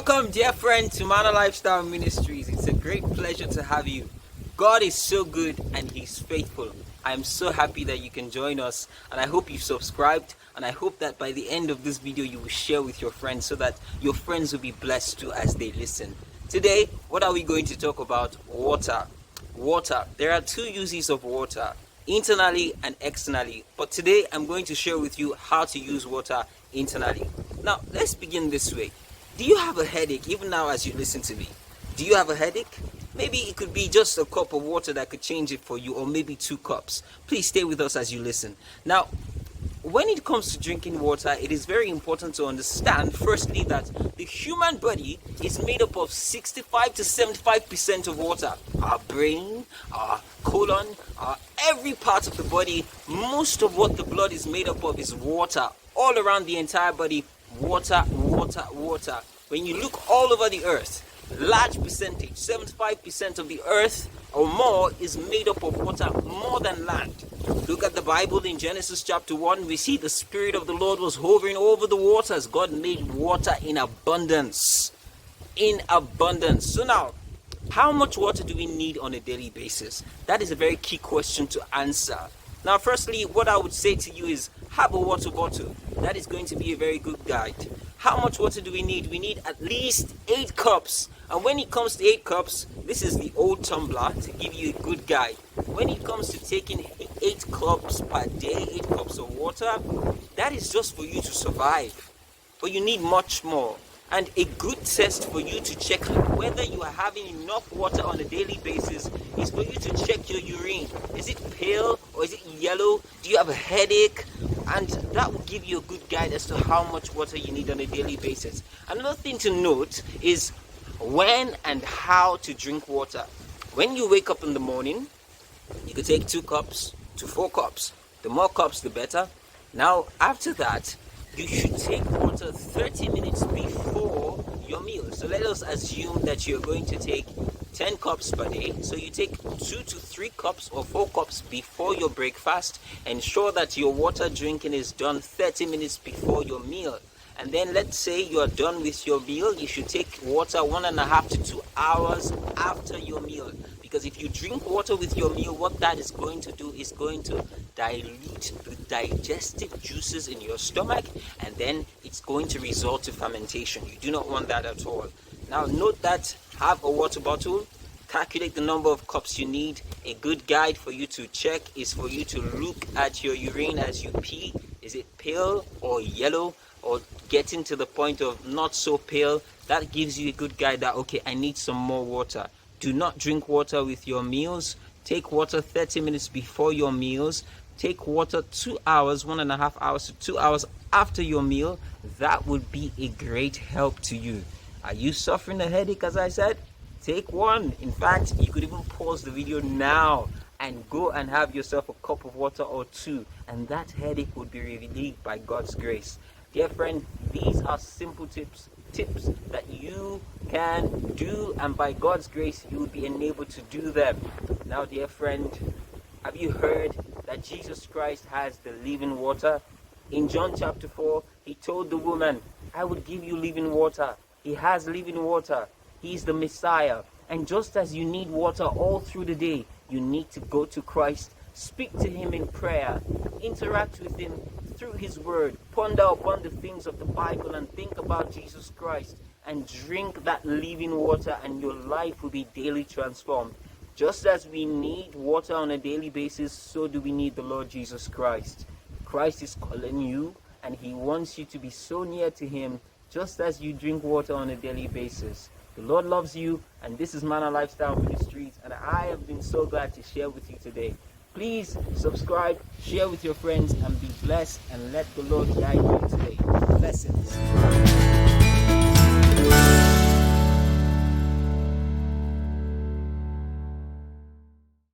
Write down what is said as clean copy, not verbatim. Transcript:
Welcome, dear friend, to Manor Lifestyle Ministries. It's a great pleasure to have you. God is so good and He's faithful. I'm so happy that you can join us, and I hope you've subscribed, and I hope that by the end of this video you will share with your friends so that your friends will be blessed too as they listen. Today, what are we going to talk about? Water. Water. There are two uses of water, internally and externally. But today I'm going to share with you how to use water internally. Now, let's begin this way. Do you have a headache even now as you listen to me? Do you have a headache? Maybe it could be just a cup of water that could change it for you, or maybe 2 cups. Please stay with us as you listen. Now, when it comes to drinking water, it is very important to understand, firstly, that the human body is made up of 65 to 75% of water. Our brain, our colon, every part of the body, most of what the blood is made up of is water. All around the entire body, water, water, water. When you look all over the earth, large percentage, 75% of the earth or more is made up of water, more than land. Look at the Bible in Genesis chapter 1. We see the Spirit of the Lord was hovering over the waters. God made water in abundance. In abundance. So now, how much water do we need on a daily basis? That is a very key question to answer. Now, firstly, what I would say to you is have a water bottle. That is going to be a very good guide. How much water do we need? We need at least 8 cups. And when it comes to 8 cups, this is the old tumbler to give you a good guide. When it comes to taking 8 cups per day, 8 cups of water, that is just for you to survive. But you need much more. And a good test for you to check whether you are having enough water on a daily basis is for you to check your urine. Is it pale or is it yellow? Do you have a headache? And that will give you a good guide as to how much water you need on a daily basis. Another thing to note is when and how to drink water. When you wake up in the morning, you could take 2 cups to 4 cups. The more cups, the better. Now, after that, you should take water 30 minutes before your meal. So let us assume that you're going to take 10 cups per day. So you take 2 to 3 cups or 4 cups before your breakfast. Ensure that your water drinking is done 30 minutes before your meal. And then let's say you are done with your meal, you should take water 1.5 to 2 hours after your meal. Because if you drink water with your meal, what that is going to do is going to dilute the digestive juices in your stomach, and then it's going to result to fermentation. You do not want that at all. Now note that, have a water bottle, calculate the number of cups you need. A good guide for you to check is for you to look at your urine as you pee. Is it pale or yellow, or getting to the point of not so pale? That gives you a good guide that, okay, I need some more water. Do not drink water with your meals. Take water 30 minutes before your meals. Take water 2 hours, 1.5 hours to 2 hours after your meal. That would be a great help to you. Are you suffering a headache, as I said? Take one. In fact, you could even pause the video now and go and have yourself a cup of water or 2, and that headache would be relieved by God's grace. Dear friend, these are simple tips that you can do, and by God's grace you will be enabled to do them. Now, dear friend, have you heard that Jesus Christ has the living water? In John chapter 4, he told the woman, I will give you living water. He has living water. He's the Messiah. And just as you need water all through the day, you need to go to Christ, speak to him in prayer, interact with him through his word, ponder upon the things of the Bible and think about Jesus Christ, and drink that living water, and your life will be daily transformed. Just as we need water on a daily basis, so do we need the Lord Jesus Christ. Christ is calling you, and he wants you to be so near to him, just as you drink water on a daily basis. The Lord loves you, and this is Manor Lifestyle Ministries, and I have been so glad to share with you today. Please subscribe, share with your friends, and be blessed, and let the Lord guide you today. Blessings.